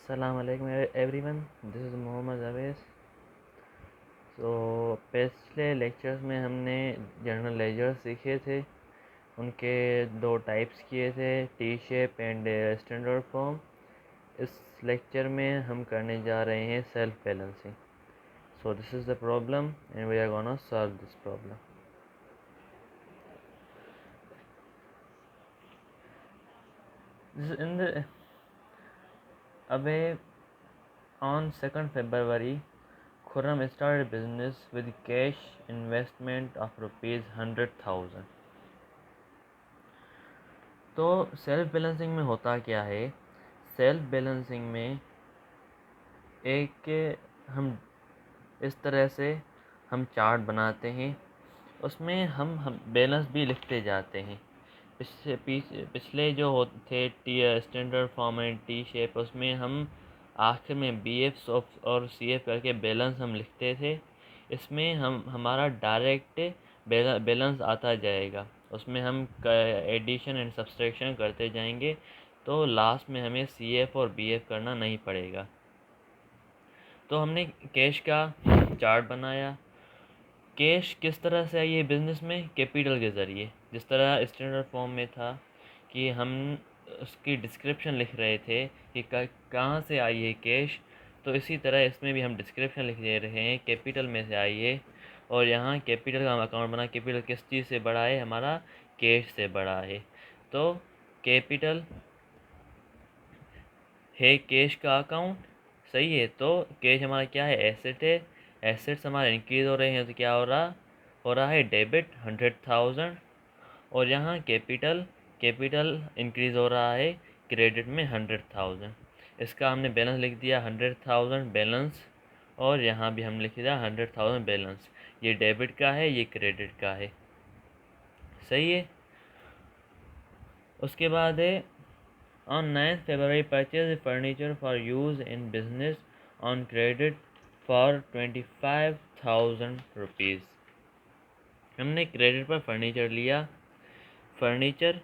अस्सलाम वालेकुम everyone, this is Mohammad Awais. पिछले लेक्चर्स में हमने जनरल लेजर सीखे थे। उनके दो टाइप्स किए थे, T shape and standard form. इस लेक्चर में हम करने जा रहे हैं self balancing. So this is the problem and we are gonna solve this problem. in the away on 2nd February, Khurram started business with cash investment of rupees 100,000। तो self balancing में होता क्या है? सेल्फ बैलेंसिंग में एक हम इस तरह से हम चार्ट बनाते हैं, उसमें हम बैलेंस भी लिखते जाते हैं। पिछले जो थे T standard form and T shape, उसमें हम आखिर में बी एफ और सी एफ करके बैलेंस हम लिखते थे। इसमें हमारा डायरेक्ट बैलेंस आता जाएगा, उसमें हम एडिशन एंड सब्सट्रैक्शन करते जाएंगे, तो लास्ट में हमें सी एफ और बी एफ करना नहीं पड़ेगा। तो हमने कैश का चार्ट बनाया। कैश किस तरह से आई है बिजनेस में? कैपिटल के ज़रिए। जिस तरह स्टैंडर्ड फॉर्म में था कि हम उसकी डिस्क्रिप्शन लिख रहे थे कि कहाँ से आई है कैश, तो इसी तरह इसमें भी हम डिस्क्रिप्शन लिख दे रहे हैं कैपिटल में से आई है। और यहाँ कैपिटल का हम अकाउंट बना, कैपिटल किस चीज़ से बड़ा है? हमारा कैश से बड़ा है। तो कैपिटल है कैश का अकाउंट, सही है। तो कैश हमारा क्या है? एसेट है। एसेट्स हमारे इंक्रीज हो रहे हैं, तो क्या हो रहा है डेबिट 100,000। और यहाँ कैपिटल कैपिटल इंक्रीज हो रहा है क्रेडिट में 100,000। इसका हमने बैलेंस लिख दिया 100,000 बैलेंस, और यहाँ भी हम लिख दिया 100,000 बैलेंस। ये डेबिट का है, ये क्रेडिट का है, सही है। उसके बाद है On 9th February, purchased furniture for use in business on credit for 25,000 rupees। हमने क्रेडिट पर फर्नीचर लिया। फर्नीचर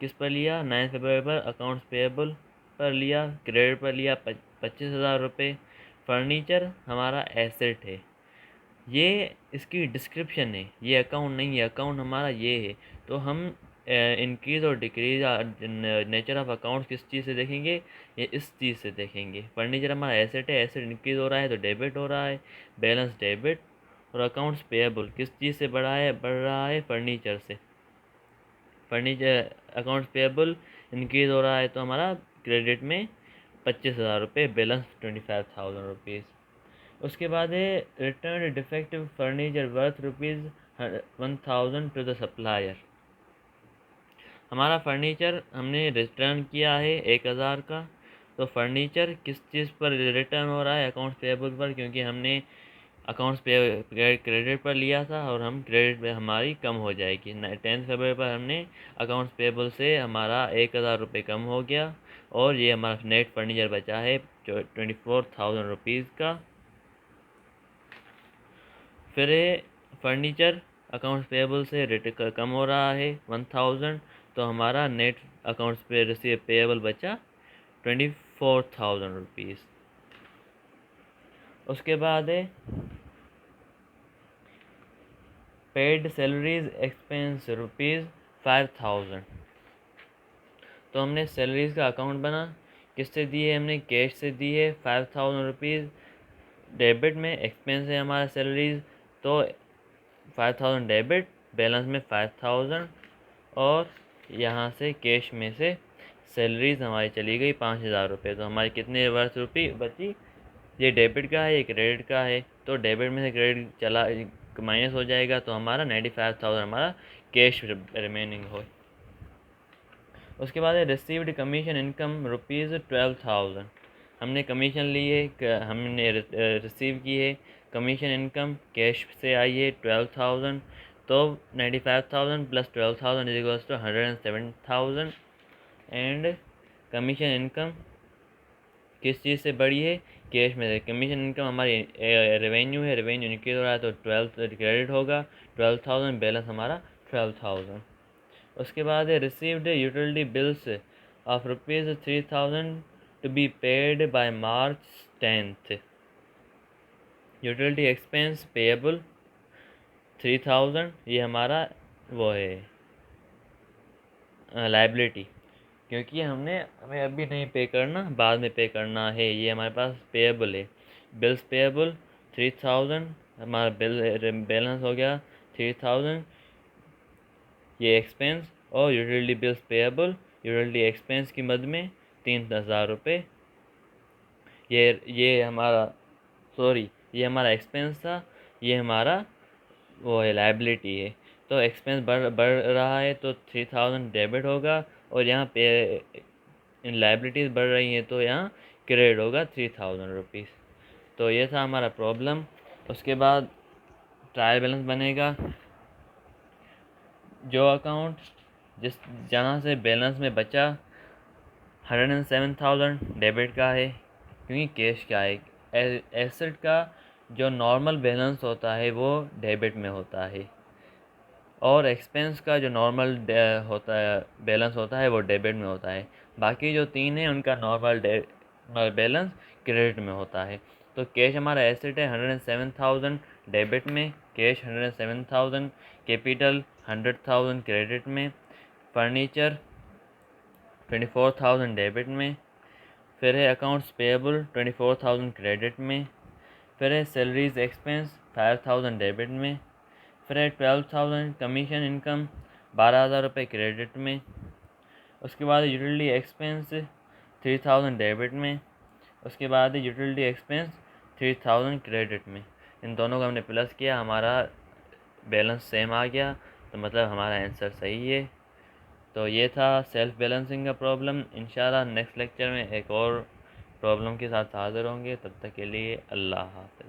किस पर लिया? 9 फरवरी पर अकाउंट्स पेएबल पर लिया, क्रेडिट पर लिया 25,000 रुपये। फर्नीचर हमारा एसेट है, ये इसकी डिस्क्रिप्शन है, ये अकाउंट नहीं है। अकाउंट हमारा ये है। तो हम इंक्रीज़ और डिक्रीज़ नेचर ऑफ अकाउंट्स किस चीज़ से देखेंगे? ये इस चीज़ से देखेंगे। फर्नीचर हमारा एसेट है, एसेट इंक्रीज़ हो रहा है तो डेबिट हो रहा है, बैलेंस डेबिट। और अकाउंट्स पेएबल किस चीज़ से बढ़ रहा है? फर्नीचर से। फर्नीचर अकाउंट्स पेएबल इंक्रीज़ हो रहा है तो हमारा क्रेडिट में 25,000 रुपये, बैलेंस 25,000 रुपीज़। उसके बाद है return defective furniture worth ₹1,000 to the supplier. हमारा फर्नीचर हमने रिटर्न किया है 1,000 का। तो फर्नीचर किस चीज़ पर रिटर्न हो रहा है? अकाउंट्स पेएबल पर, क्योंकि हमने अकाउंट्स पे क्रेडिट पर लिया था और हम क्रेडिट पे हमारी कम हो जाएगी। 10 फरवरी पर हमने अकाउंट्स पेएबल से हमारा 1,000 रुपये कम हो गया, और ये हमारा नेट फर्नीचर बचा है 24,000 रुपीज़ का। फिर फर्नीचर अकाउंट्स पेएबल से रेट कम हो रहा है 1,000, तो हमारा नेट अकाउंट्स पे रिसीव पेएबल बचा 24,000 रुपीज़। उसके बाद है पेड सैलरीज एक्सपेंस ₹5,000। तो हमने सैलरीज का अकाउंट बना, किससे दिए? हमने कैश से दिए 5,000 रुपीज़। डेबिट में एक्सपेंस है हमारा सैलरीज, तो 5,000 डेबिट, बैलेंस में 5,000। और यहाँ से कैश में से सैलरीज हमारी चली गई 5,000 रुपये। तो हमारी कितने वर्थ रुपये बची? ये डेबिट का है, ये क्रेडिट का है, तो डेबिट में से क्रेडिट चला माइनस हो जाएगा, तो हमारा 95,000 हमारा कैश रिमेनिंग हो। उसके बाद है रिसीव्ड कमीशन इनकम ₹12,000। हमने कमीशन ली है, हमने रिसीव की है कमीशन इनकम, कैश से आई है 12,000। तो 95,000 plus 12,000 is equals to 107,000। And commission income किस चीज़ से बढ़ी है? कैश में से। कमीशन इनकम हमारी रेवेन्यू है, रेवेन्यू इंक्रीज हो रहा है तो 12 क्रेडिट होगा 12,000, बैलेंस हमारा 12,000। उसके बाद है received utility bills of ₹3,000 to be paid by March 10th। Utility expense payable 3000, ये हमारा वो है लाइबिलिटी, क्योंकि हमें अभी नहीं पे करना, बाद में पे करना है। ये हमारे पास पेएबल है। बिल्स पेएबल 3000, हमारा बिल बैलेंस हो गया 3000। ये एक्सपेंस और utility bills payable, utility expense की मद में 3000 रुपये। ये हमारा ये हमारा एक्सपेंस था, ये हमारा वो है लाइबिलिटी है। तो एक्सपेंस बढ़ रहा है तो 3000 डेबिट होगा, और यहाँ पे इन लाइबिलिटीज़ बढ़ रही हैं तो यहाँ क्रेडिट होगा 3000 रुपीज़। तो ये था हमारा प्रॉब्लम। उसके बाद ट्रायल बैलेंस बनेगा। जो अकाउंट जहाँ से बैलेंस में बचा 107,000 डेबिट का है, क्योंकि कैश का है। एसेट का जो नॉर्मल बैलेंस होता है वो डेबिट में होता है, और एक्सपेंस का जो नॉर्मल होता है बैलेंस होता है वो डेबिट में होता है। बाकी जो तीन है उनका नॉर्मल बैलेंस क्रेडिट में होता है। तो कैश हमारा एसेट है 107,000 डेबिट में, कैश 107,000, कैपिटल 100,000 क्रेडिट में, फर्नीचर 24,000 डेबिट में, फिर है अकाउंट्स पेएबल 24,000 क्रेडिट में, फिर है सैलरीज एक्सपेंस 5,000 डेबिट में, फिर है 12,000 कमीशन इनकम 12,000 रुपये क्रेडिट में। उसके बाद यूटिलिटी एक्सपेंस 3,000 डेबिट में, उसके बाद यूटिलिटी एक्सपेंस 3,000 क्रेडिट में। इन दोनों को हमने प्लस किया, हमारा बैलेंस सेम आ गया, तो मतलब हमारा आंसर सही है। तो ये था सेल्फ बैलेंसिंग का प्रॉब्लम। इंशाल्लाह नेक्स्ट लेक्चर में एक और प्रॉब्लम के साथ हाज़िर होंगे। तब तक के लिए अल्लाह हाफ़िज़।